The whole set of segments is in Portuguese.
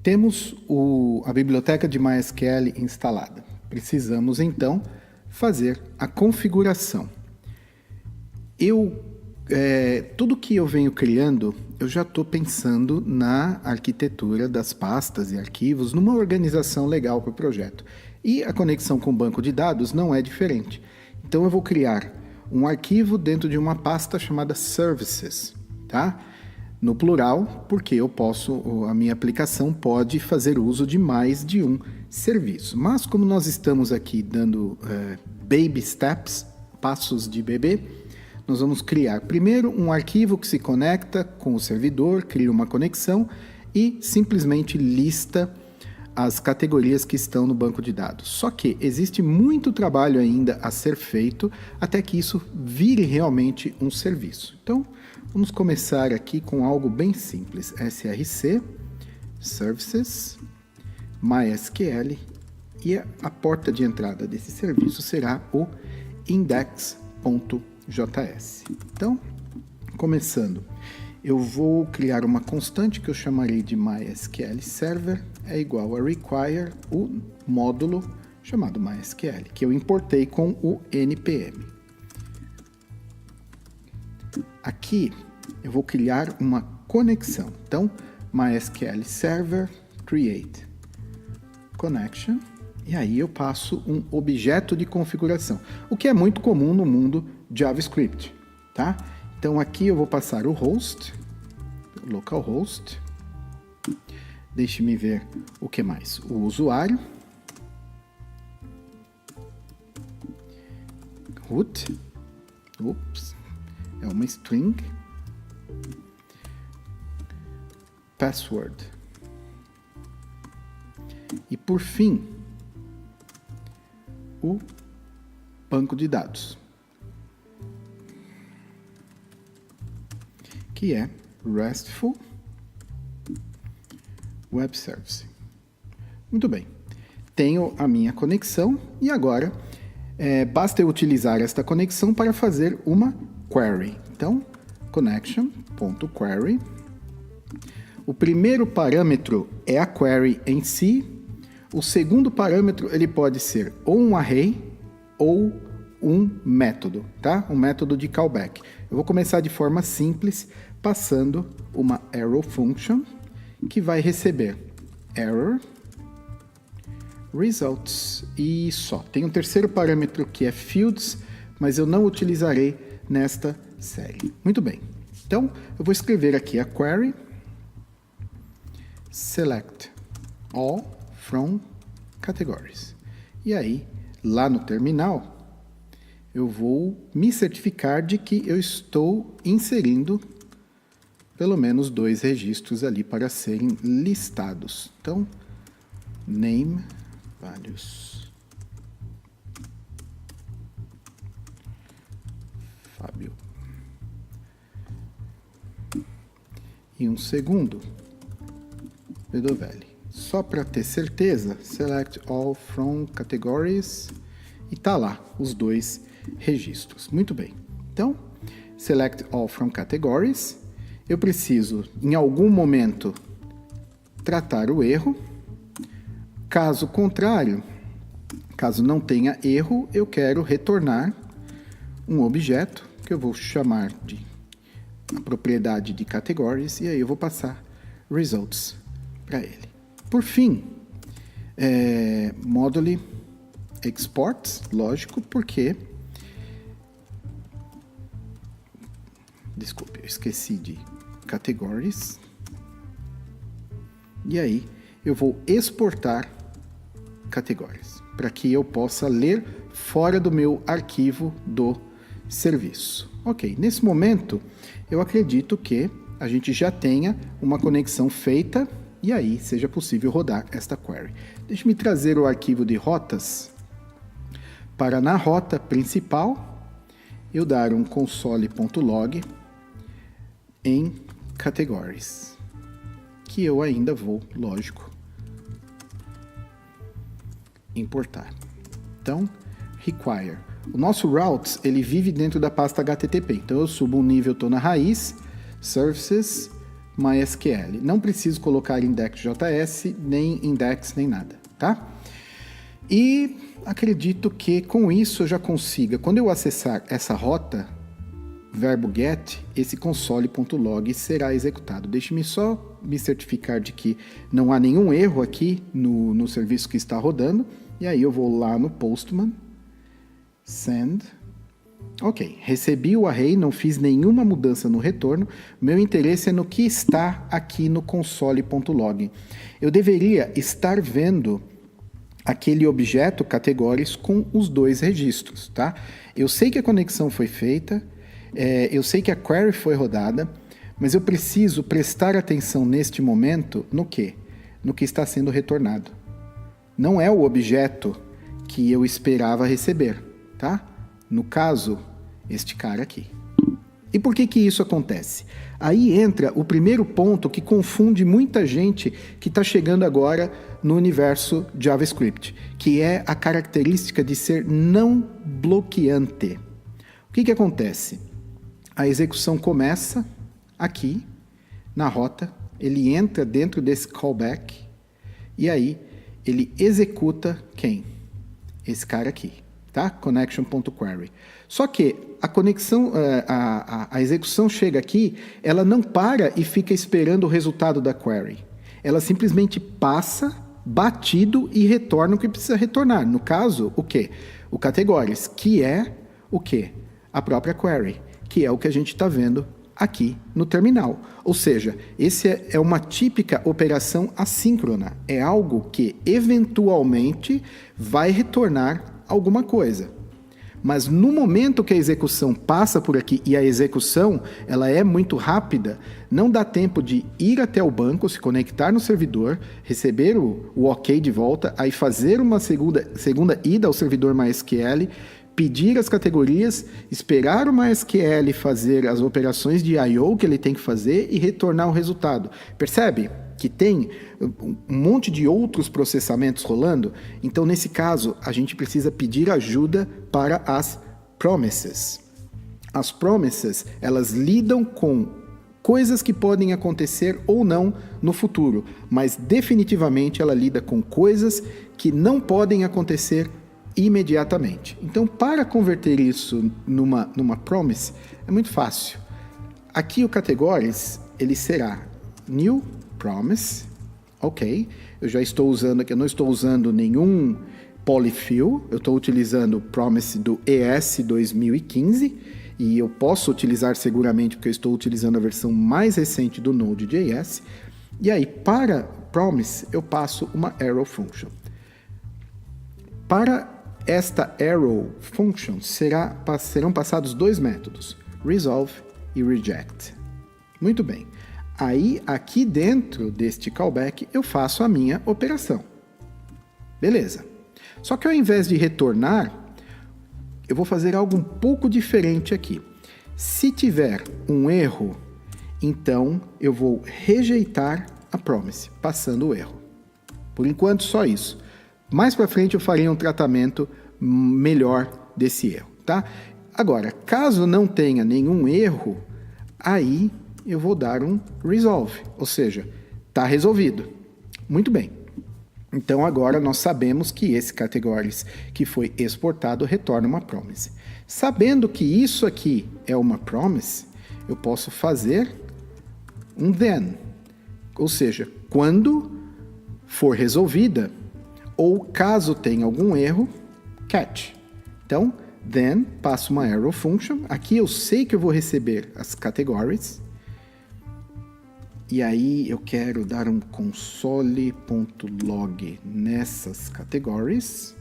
Temos a biblioteca de MySQL instalada. Precisamos, então, fazer a configuração. Tudo que eu venho criando, eu já estou pensando na arquitetura das pastas e arquivos, numa organização legal para o projeto. E a conexão com o banco de dados não é diferente. Então, eu vou criar um arquivo dentro de uma pasta chamada Services, tá? No plural, porque a minha aplicação pode fazer uso de mais de um serviço. Mas como nós estamos aqui dando baby steps, passos de bebê, nós vamos criar primeiro um arquivo que se conecta com o servidor, cria uma conexão e simplesmente lista as categorias que estão no banco de dados. Só que existe muito trabalho ainda a ser feito até que isso vire realmente um serviço. Então, vamos começar aqui com algo bem simples. SRC, Services, MySQL, e a porta de entrada desse serviço será o index.js. Então, começando, eu vou criar uma constante que eu chamarei de MySQL Server, é igual a require o módulo chamado MySQL, que eu importei com o npm. Aqui eu vou criar uma conexão. Então, MySQL Server create connection, e aí eu passo um objeto de configuração, o que é muito comum no mundo JavaScript, tá? Então aqui eu vou passar o host, localhost, deixe-me ver o que mais, o usuário, root, é uma string, password, e por fim, o banco de dados, que é RESTful Web Service. Muito bem, tenho a minha conexão e agora basta eu utilizar esta conexão para fazer uma query. Então, connection.query. O primeiro parâmetro é a query em si. O segundo parâmetro ele pode ser ou um array ou um método, tá? Um método de callback. Eu vou começar de forma simples, passando uma arrow function que vai receber error, results e só. Tem um terceiro parâmetro que é fields, mas eu não utilizarei nesta série. Muito bem. Então, eu vou escrever aqui a query select all from categories. E aí, lá no terminal, eu vou me certificar de que eu estou inserindo pelo menos 2 registros ali para serem listados. Então, name, values, Fábio. E um segundo, Bedovelli. Só para ter certeza, select all from categories e tá lá os 2 registros. Muito bem. Então, select all from categories. Eu preciso, em algum momento, tratar o erro. Caso contrário, caso não tenha erro, eu quero retornar um objeto que eu vou chamar de a propriedade de categories e aí eu vou passar results para ele. Por fim, module export, lógico, porque desculpe, eu esqueci de categories. E aí eu vou exportar categorias para que eu possa ler fora do meu arquivo do serviço. Ok, nesse momento eu acredito que a gente já tenha uma conexão feita e aí seja possível rodar esta query. Deixe-me trazer o arquivo de rotas para na rota principal eu dar um console.log em categories, que eu ainda vou, lógico, importar. Então, require. O nosso routes, ele vive dentro da pasta HTTP. Então, eu subo um nível, estou na raiz, services, MySQL. Não preciso colocar index.js, nem index, nem nada, tá? E acredito que com isso eu já consiga, quando eu acessar essa rota, verbo get, esse console.log será executado. Deixe-me só me certificar de que não há nenhum erro aqui no serviço que está rodando. E aí eu vou lá no Postman, send. Ok, recebi o array, não fiz nenhuma mudança no retorno. Meu interesse é no que está aqui no console.log. Eu deveria estar vendo aquele objeto categories com os dois registros, tá? Eu sei que a conexão foi feita, eu sei que a query foi rodada, mas eu preciso prestar atenção neste momento no quê? No que está sendo retornado. Não é o objeto que eu esperava receber, tá? No caso, este cara aqui. E por que isso acontece? Aí entra o primeiro ponto que confunde muita gente que está chegando agora no universo JavaScript, que é a característica de ser não bloqueante. O que acontece? A execução começa aqui, na rota, ele entra dentro desse callback, e aí ele executa quem? Esse cara aqui, tá? Connection.query. Só que a conexão, a execução chega aqui, ela não para e fica esperando o resultado da query. Ela simplesmente passa, batido e retorna o que precisa retornar. No caso, o quê? O categories, que é o quê? A própria query, que é o que a gente está vendo aqui no terminal. Ou seja, esse é uma típica operação assíncrona. É algo que eventualmente vai retornar alguma coisa. Mas no momento que a execução passa por aqui, e a execução ela é muito rápida, não dá tempo de ir até o banco, se conectar no servidor, receber o OK de volta, aí fazer uma segunda ida ao servidor MySQL, pedir as categorias, esperar o MySQL fazer as operações de I/O que ele tem que fazer e retornar o resultado. Percebe que tem um monte de outros processamentos rolando? Então, nesse caso, a gente precisa pedir ajuda para as promises. As promises, elas lidam com coisas que podem acontecer ou não no futuro, mas definitivamente ela lida com coisas que não podem acontecer imediatamente. Então, para converter isso numa promise, é muito fácil. Aqui o categories, ele será new promise, ok. Eu já estou usando aqui, eu não estou usando nenhum polyfill, eu estou utilizando o promise do ES 2015, e eu posso utilizar seguramente porque eu estou utilizando a versão mais recente do Node.js. E aí, para promise, eu passo uma arrow function. Para esta arrow function serão passados dois métodos, resolve e reject. Muito bem. Aí, aqui dentro deste callback, eu faço a minha operação. Beleza. Só que ao invés de retornar, eu vou fazer algo um pouco diferente aqui. Se tiver um erro, então eu vou rejeitar a promise, passando o erro. Por enquanto, só isso. Mais para frente eu farei um tratamento melhor desse erro, tá? Agora, caso não tenha nenhum erro, aí eu vou dar um resolve, ou seja, está resolvido. Muito bem. Então agora nós sabemos que esse categories que foi exportado retorna uma promise. Sabendo que isso aqui é uma promise, eu posso fazer um then, ou seja, quando for resolvida, ou caso tenha algum erro, catch. Então, then, passo uma arrow function. Aqui eu sei que eu vou receber as categories. E aí eu quero dar um console.log nessas categories.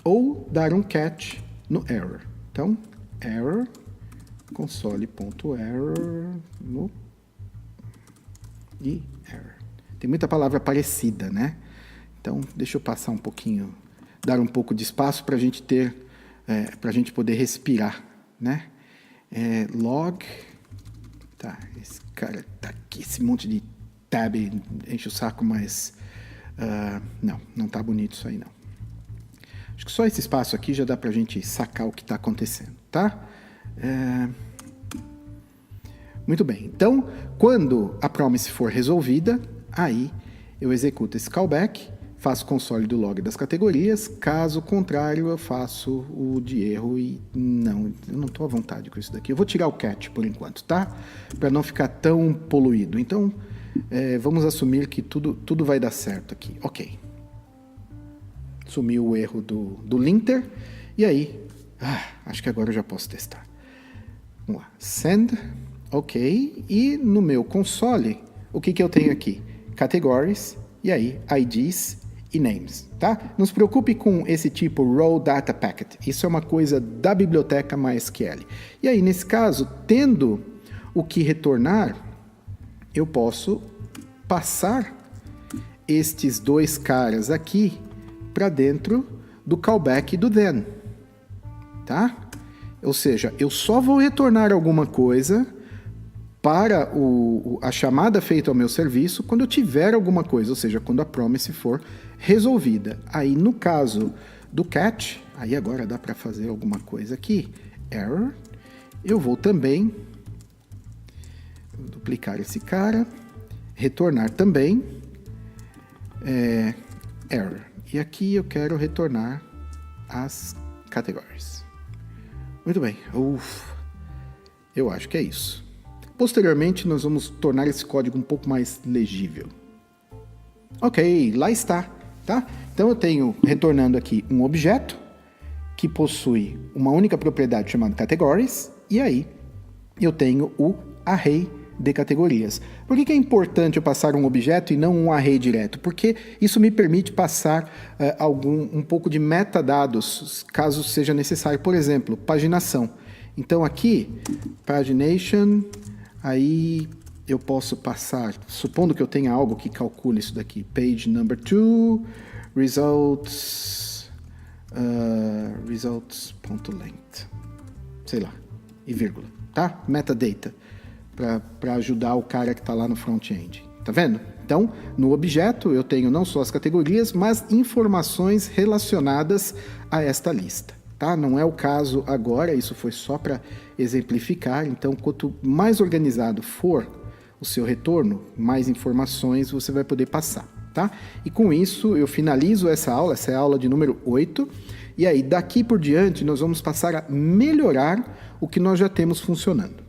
Ou dar um catch no error. Então, error, console.error no e error. Tem muita palavra parecida, né? Então, deixa eu passar um pouquinho, dar um pouco de espaço para a gente ter, para a gente poder respirar, né? Log, tá, esse cara tá aqui, esse monte de tab enche o saco, mas não tá bonito isso aí não. Acho que só esse espaço aqui já dá pra gente sacar o que tá acontecendo, tá? Muito bem. Então, quando a promise for resolvida, aí eu executo esse callback, faço console do log das categorias, caso contrário eu faço o de erro e não, eu não estou à vontade com isso daqui. Eu vou tirar o catch por enquanto, tá? Para não ficar tão poluído. Então, vamos assumir que tudo vai dar certo aqui. Ok. Sumiu o erro do linter. E aí, acho que agora eu já posso testar. Vamos lá. Send. Ok. E no meu console, o que eu tenho aqui? Categories. E aí, IDs e names, tá? Não se preocupe com esse tipo raw data packet. Isso é uma coisa da biblioteca MySQL. E aí, nesse caso, tendo o que retornar, eu posso passar estes dois caras aqui para dentro do callback do then, tá? Ou seja, eu só vou retornar alguma coisa para a chamada feita ao meu serviço quando eu tiver alguma coisa, ou seja, quando a promise for resolvida. Aí, no caso do catch, aí agora dá para fazer alguma coisa aqui, error, eu vou também duplicar esse cara, retornar também error. E aqui eu quero retornar as categorias. Muito bem. Eu acho que é isso. Posteriormente, nós vamos tornar esse código um pouco mais legível. Ok, lá está. Tá? Então, eu tenho, retornando aqui, um objeto que possui uma única propriedade chamada categories, e aí eu tenho o array de categorias. Por que é importante eu passar um objeto e não um array direto? Porque isso me permite passar um pouco de metadados, caso seja necessário. Por exemplo, paginação. Então aqui, pagination, aí eu posso passar, supondo que eu tenha algo que calcule isso daqui, page number 2, results.length, sei lá, e vírgula, tá? Metadata. Para ajudar o cara que está lá no front-end. Tá vendo? Então, no objeto eu tenho não só as categorias, mas informações relacionadas a esta lista. Tá? Não é o caso agora, isso foi só para exemplificar. Então, quanto mais organizado for o seu retorno, mais informações você vai poder passar. Tá? E com isso eu finalizo essa é a aula de número 8. E aí, daqui por diante, nós vamos passar a melhorar o que nós já temos funcionando.